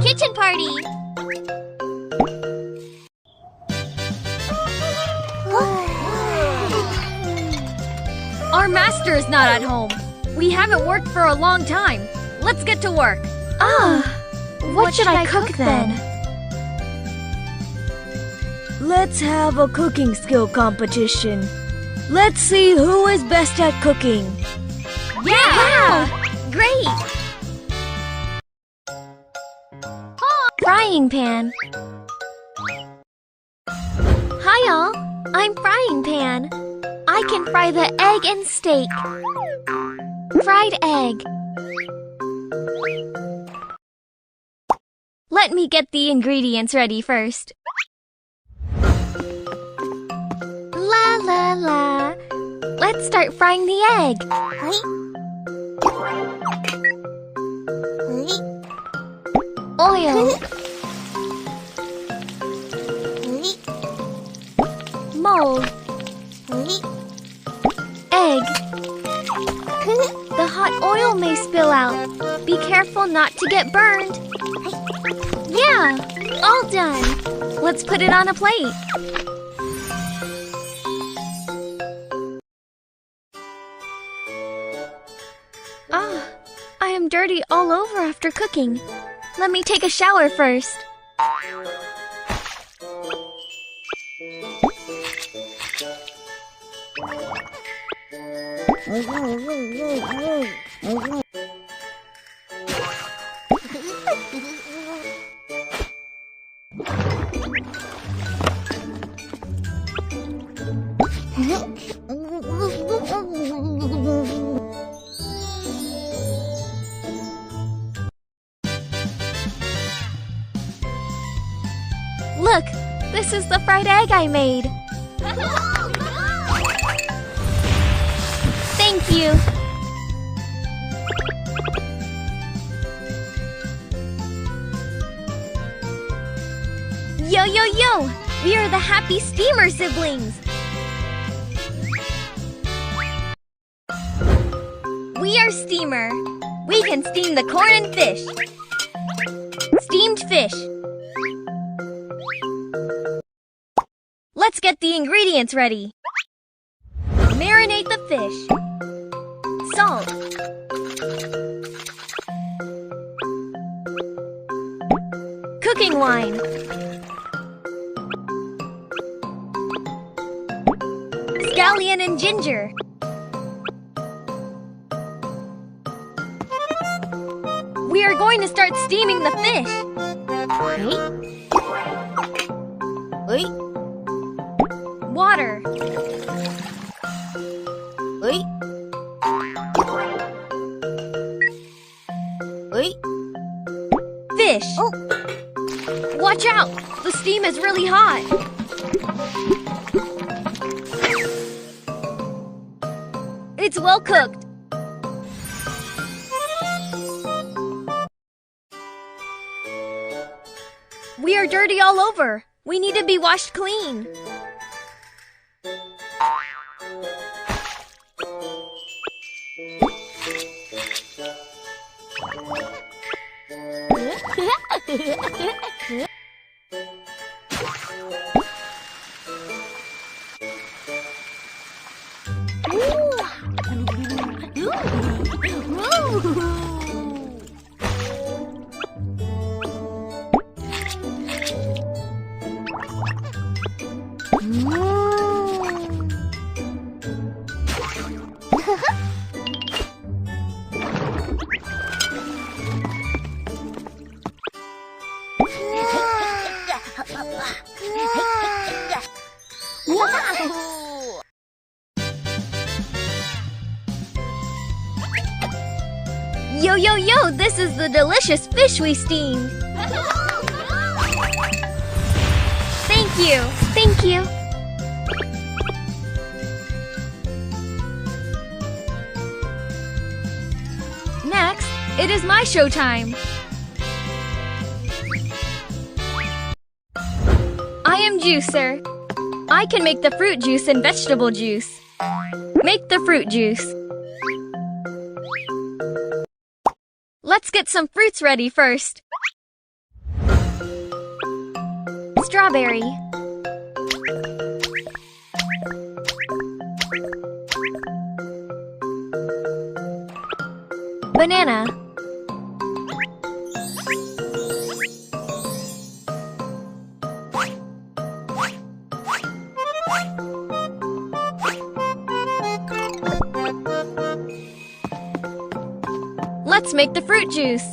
Kitchen party! Our master is not at home. We haven't worked for a long time. Let's get to work. What should I cook then? Let's have a cooking skill competition. Let's see who is best at cooking. Yeah! Great! Frying pan. Hi all, I'm Frying Pan. I can fry the egg and steak. Fried egg. Let me get the ingredients ready first. La la la. Let's start frying the egg. Oil. Mold. Egg. The hot oil may spill out. Be careful not to get burned. Yeah, all done. Let's put it on a plate. I am dirty all over after cooking. Let me take a shower first. Look, this is the fried egg I made. Thank you. Yo, yo, yo! We are the happy steamer siblings. We are steamer. We can steam the corn and fish. Steamed fish. Let's get the ingredients ready. Marinate the fish. Salt. Cooking wine. Scallion and ginger. We are going to start steaming the fish. Water. Fish. Watch out! The steam is really hot. It's well cooked. We are dirty all over. We need to be washed clean. Yo, yo, yo! This is the delicious fish we steamed. Thank you. Thank you. Next, it is my showtime. I am juicer. I can make the fruit juice and vegetable juice. Make the fruit juice. Let's get some fruits ready first. Strawberry. Banana. Let's make the fruit juice.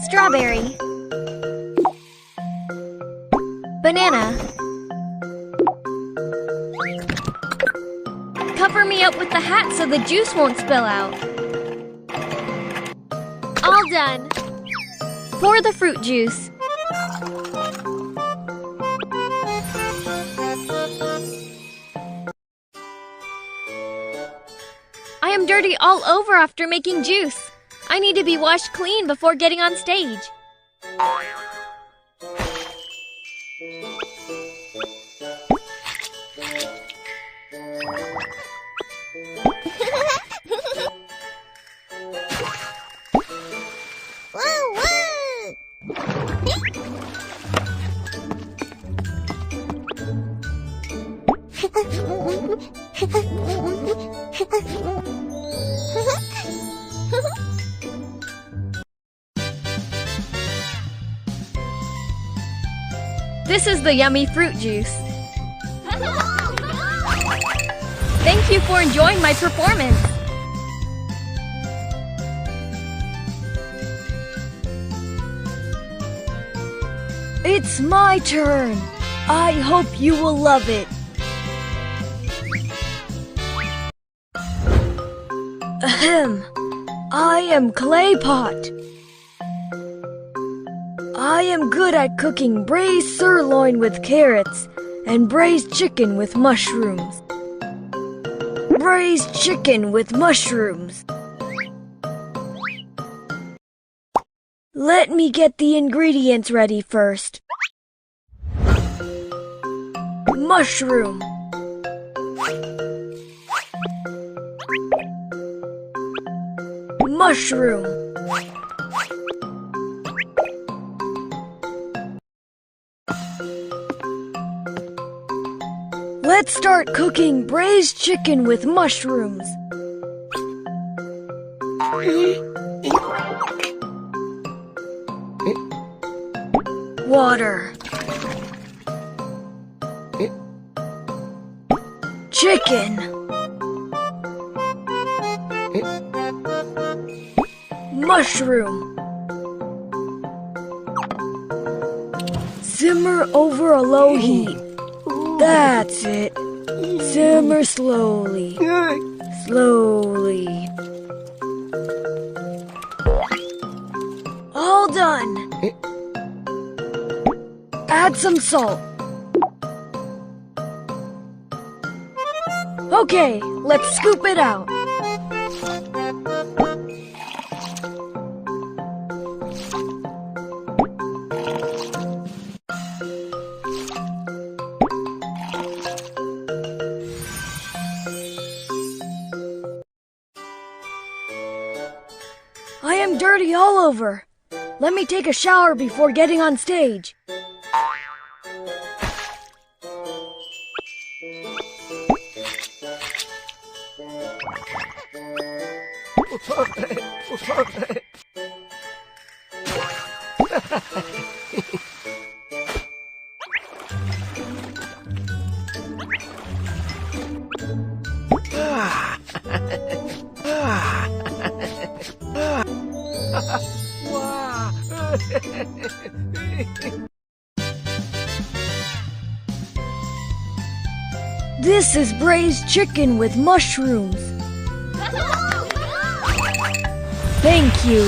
Strawberry. Banana. Cover me up with the hat so the juice won't spill out. All done. Pour the fruit juice. I am dirty all over after making juice. I need to be washed clean before getting on stage. This is the yummy fruit juice. Thank you for enjoying my performance. It's my turn. I hope you will love it. Ahem. I am Clay Pot. I am good at cooking braised sirloin with carrots and braised chicken with mushrooms. Braised chicken with mushrooms. Let me get the ingredients ready first. Mushroom. Mushroom. Let's start cooking braised chicken with mushrooms. Water. Chicken. Mushroom. Simmer over a low heat. That's it. Simmer slowly. Slowly. All done. Add some salt. Okay, let's scoop it out. I am dirty all over. Let me take a shower before getting on stage. This is braised chicken with mushrooms. Thank you.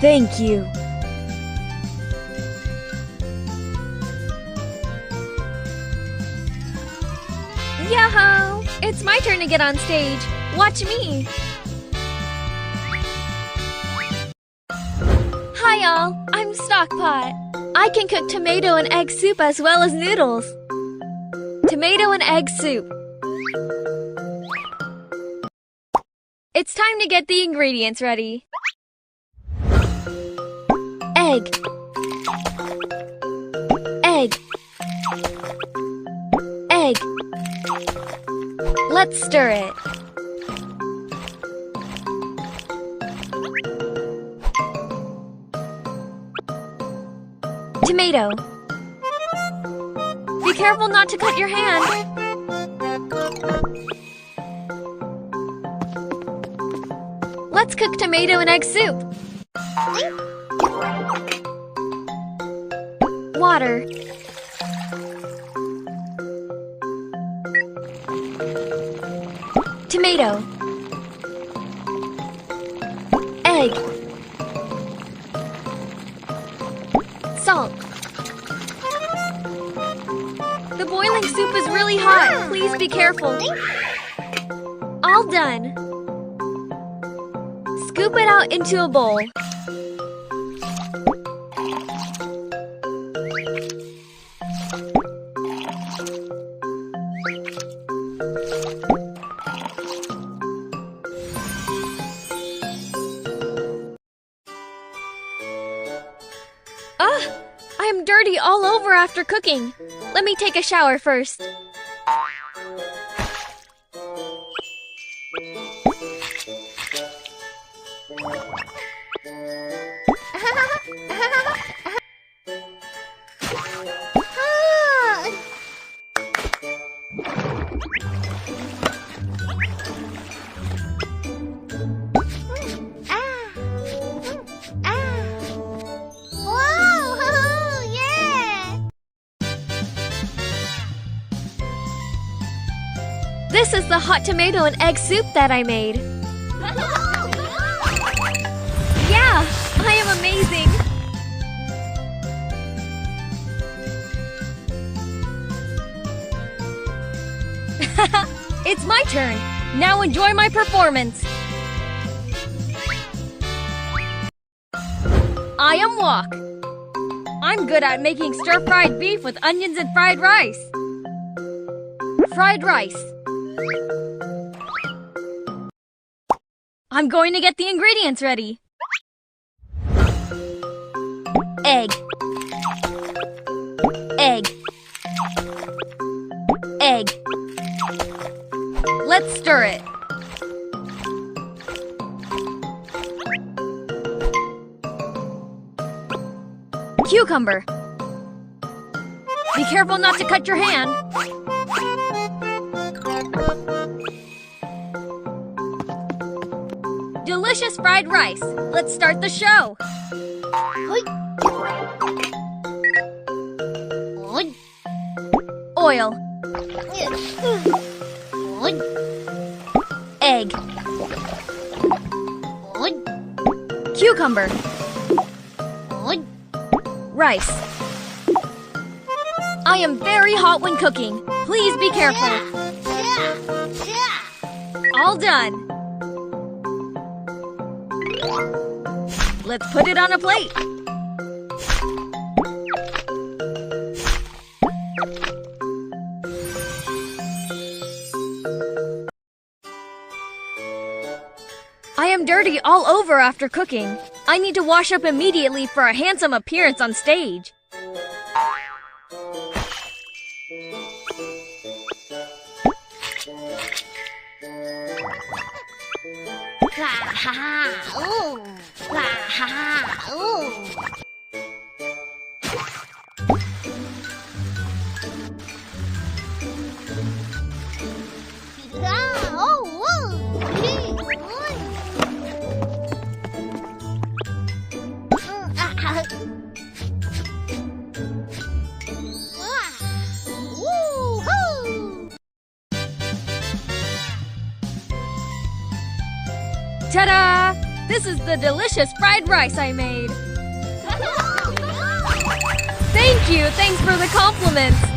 Thank you. Yahoo! It's my turn to get on stage. Watch me. Hi, y'all. I'm Stockpot. I can cook tomato and egg soup as well as noodles. Tomato and egg soup. It's time to get the ingredients ready. Let's stir it. Tomato. Be careful not to cut your hand. Let's cook tomato and egg soup. Water. Tomato. Egg. Salt. The boiling soup is really hot. Please be careful. All done. Scoop it out into a bowl. Ugh! I am dirty all over after cooking. Let me take a shower first. This is the hot tomato and egg soup that I made. Yeah, I am amazing. It's my turn. Now enjoy my performance. I am Wok. I'm good at making stir-fried beef with onions and fried rice. Fried rice. I'm going to get the ingredients ready. Egg. Egg. Egg. Let's stir it. Cucumber. Be careful not to cut your hand. Delicious fried rice. Let's start the show. Oil. Egg. Cucumber. Rice. I am very hot when cooking. Please be careful. All done. Let's put it on a plate. I am dirty all over after cooking. I need to wash up immediately for a handsome appearance on stage. Ta-da! This is the delicious fried rice I made. Thank you! Thanks for the compliments!